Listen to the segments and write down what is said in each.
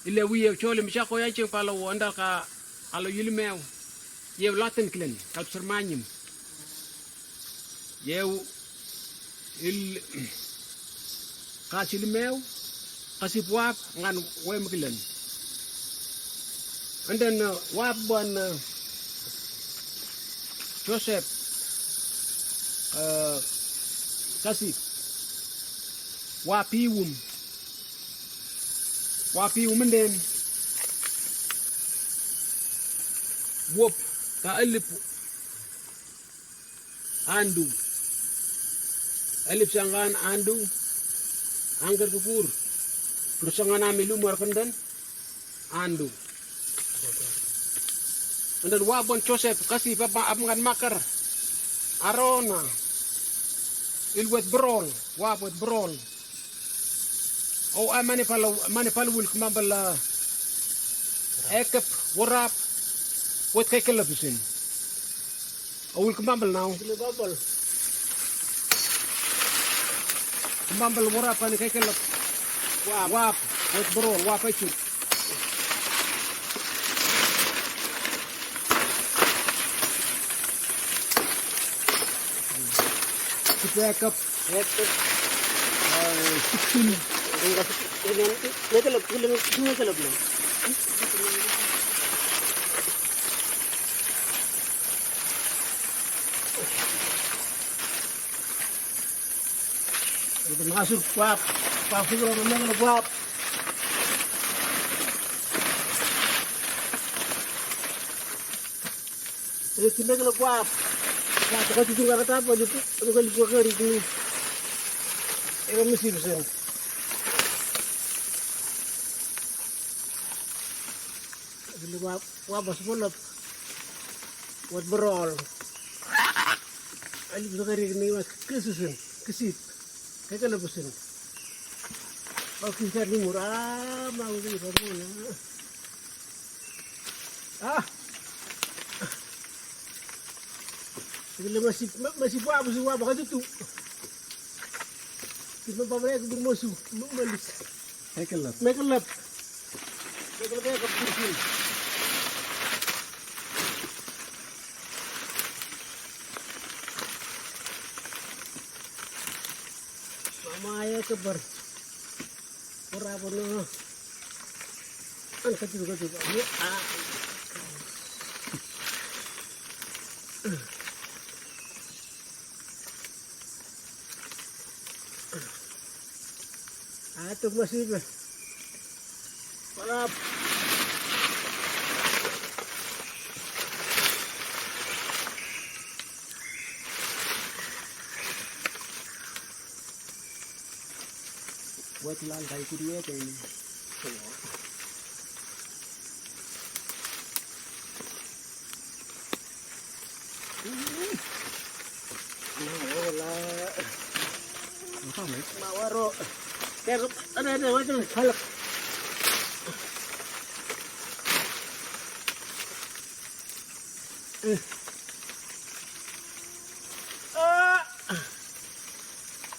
Ile wiye chole mchako yache pala wanda ka alo yilmeo. Yew latin klen kal sermanyim. Yew il kasilmeo kasip wap ngan wem klen. And then wap bon Joseph kasip wapium den wop ka alip andu alip sangan andu angker kupur terus sangan amilu markandan andu andan wabon Joseph kasih papa abngan makar arona ilwet brol wabot brol oh mani pala wil kumambala ekep warap what kay kalapusin oh wil kumambal now kumambal warap ani kay kalap wap what brol wap ay chut ekep 16 nakalap lang. Ito masuk wap siguro naman nagwap. Ito kinag nagwap. Kaya ito nga natapa dito. Ano ka lipo ka rito? Ito masibsan. Wabas mulap buat berol ali bisa kari ni mas kesusun kesip kayak lepasin oke ni murah mau ni formula ini masih wabas itu kita pabrik bermusuh membalis mekelap kayak kepusin Maya kebar, orang pun an kecil ini itu masih balap. Buat lantai kedua tu ini. Mawaro. Kayak ada macam halak.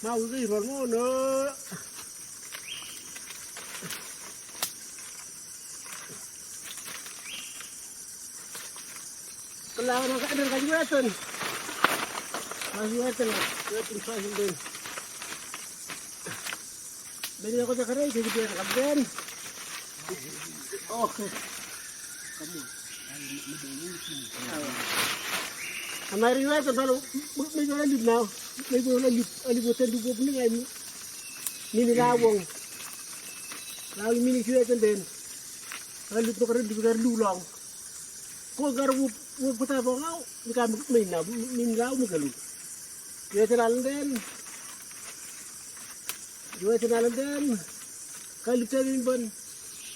Mau di hormono. Kalau nak ada kajuatan, kajuatan fashion din. Beli ako sa karay, jadi dia kabden. Okay. Kamu. Amari riwayat kalau medyo lanjut na, medyo lanjut, alibutan dugo ni ngay mini lawong. Lawi mini riwayat din. Lanjut ko karon dugo dulang. Ko garbu puta po nga, di ka minlaw mo galu. Kaya tinalan din. Kalit sa rin ban.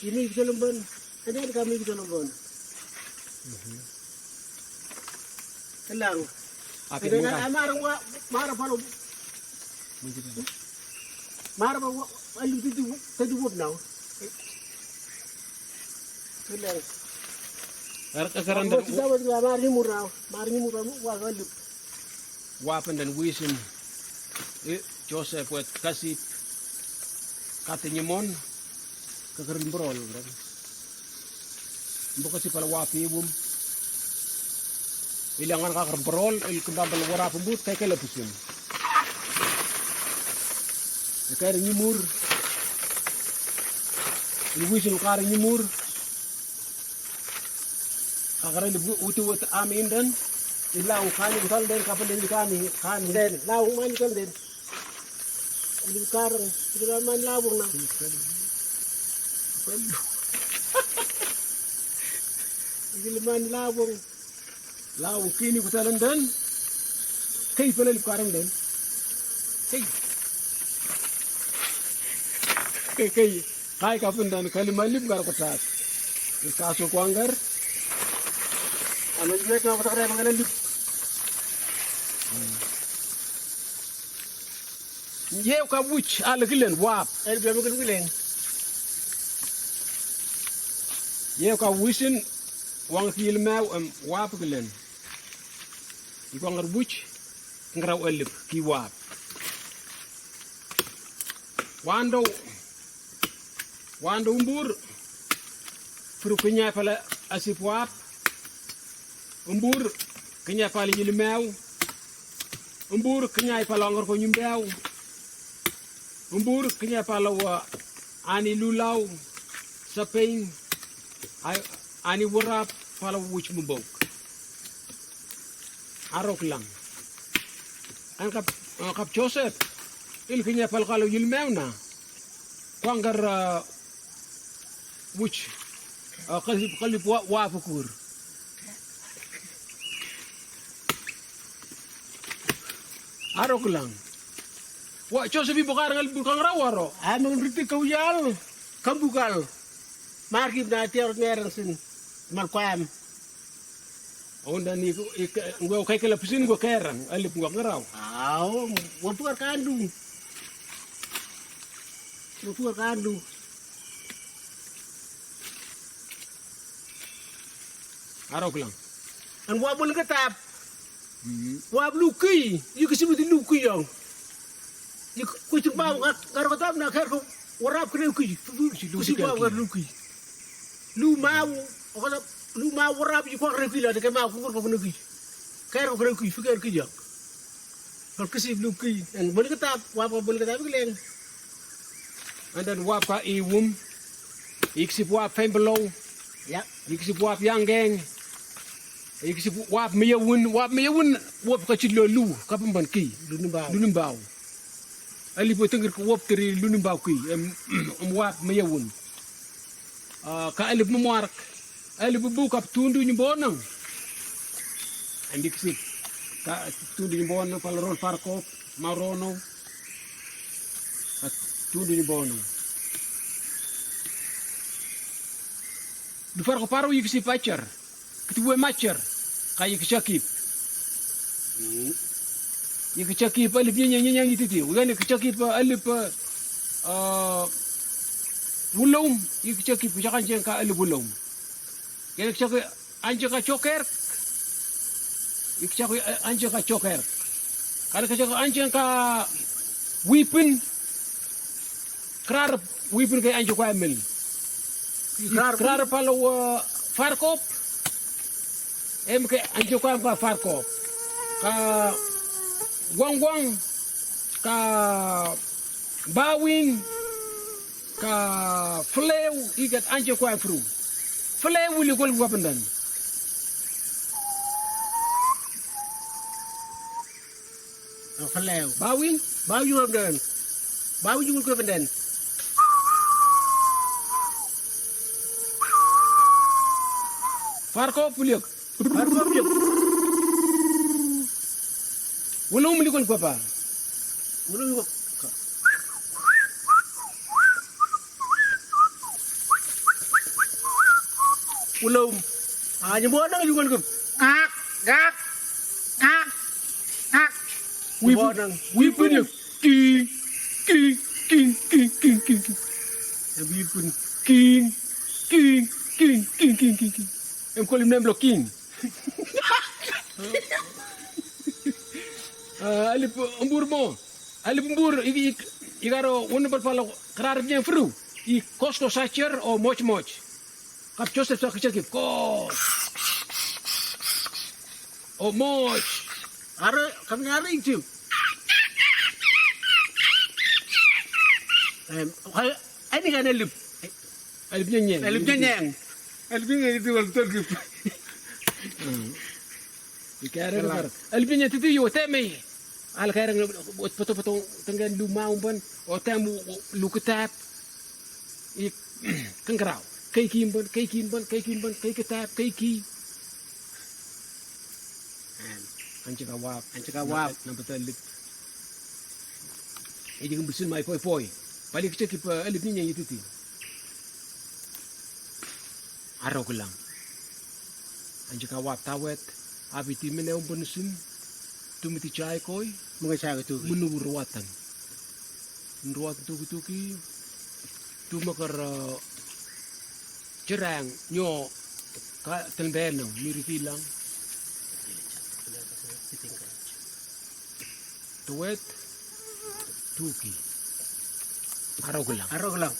Ini bisa lemban. Ada kami bisa lemban. Kelang. Ada marah palu. Marah palu. Alu tu buat now. Kelang. Kasaran wapen dan wisdom Joseph buat kasih katanya mon kakarin berol kan. Bukan si pala wapi bum. Ilangan kakarin berol, kembang bal wara pembut kayak kelepusin. Kayak nyimur. Luisin kakarin nyimur. Kakarin uti amin dan ilang kani betul dan kapan dan kani dan lau man kan dan. Ini karang, kita main lawang na. Kita main lawang. Lawang kini kita landan. Kay pala lip karang dan. Kay kapan dan kali malip gar patat. Kaso ko anggar. Ano juga na patak rin mga lip. Yew ka wuch ala gilen wap El biar mungkin gilen. yew ka wishin wang til mew wap gilen iko ngar wuch ngraw elip ki wap wando umbur furu kenya pala asip wap umbur kenya pala yil mew umbur kenya pala ngar ko nyumbew umbur kenya palawa ani lulau sapeng ani warap palawa wuch mumbok arok lang an kap Joseph il kenya pal kalau yilmew na kwangar wuch qalib wafukur arok lang wa Joseph ibukar ngal bukang rawaro. Amang riti kauyal, kambukal. Markib na tiar ngerang sin. Malkwam. Onda ni ngwa kay kala pisin ngwa kerang alip ngwa ngaraw. Aw, wapukar kandu. Wapukar kandu. Arok lang. An wabul katap. Wab luki, yu kesibu di luki yang. Kucing bau karo katap na karo warap kena luki. Kucing bau karo luki. Lu mau warap yu kau kena luki lah, dekat mau kau kena luki. Karo kena luki, fikir luki yang. Kalau kesib luki, dan boleh katap, wab boleh katap geleng. And then wapa iwum, iksip wap fembelong, Ya, iksip wap yanggeng, iksip wap meyawun, wap kacil lu, kapan ki, lunimbaw. Ali po tengger ko wap teri lunimbaw ki, wap meyawun. Ka alip memuarak, alip bukap tundu nyembonang. Andi iksip, ka tundu nyembonang palarol farkop, marono, tundu nyembonang. Dufar ko paro yiksi pacar, ketua macar, kayak kecakip. Yiksi kecakip alip nyanya itu tu, ugan kecakip alip bulung, yiksi kecakip jangan jangan ka alip bulung. Yiksi kecakip anjing ka coker, yiksi kecakip anjing ka coker. Kalau kecakip anjing ka wipin, kerar wipin kayak anjing ka emel. Kerar palau farkop, ke anjing ka farkop, ka guang, ka bawing, ka flew, ikat anjing ka fru. Flew uli kol gua pendan. felew. Bawing, Bau juga pendan. Bau juga pendan. farkop uliak. Farkop je. Ulung meli kol gua pa. Ulu juga. Ulum. Nyembonang juga kan. Gak. Wipun ya. King. Wipun. King. Em kolim nem blocking. Alip umbur mo. Alip umbur igaro wonu berpalo kerar bien fru. I kosko sacher o moch. Kap Joseph sa kecil kos. O moch. Are kami are itu. Ini kan elip. Elip nyeng. Elipnya nyeng. Elipnya itu betul gitu. Ikara. Elipnya itu yo teme. Al kaya potong tenggan lu mau ban o temu lu ketap. Ik kengkerau. Kay kimban. Ketap, kay ki. Anjing awap. Nampak elip. Ini kan bersin mai poi. Balik cek pa elip niya itu ti. Araw ko lang. Anjing awap tawet. Abi ti menew bonusun. Tumiti chay koy. Mga sago tu. Menuruatan. Menuruatan tuki. Tumakar cerang nyo ka telben miriti lang. Tuwet tuki. Araw ko lang.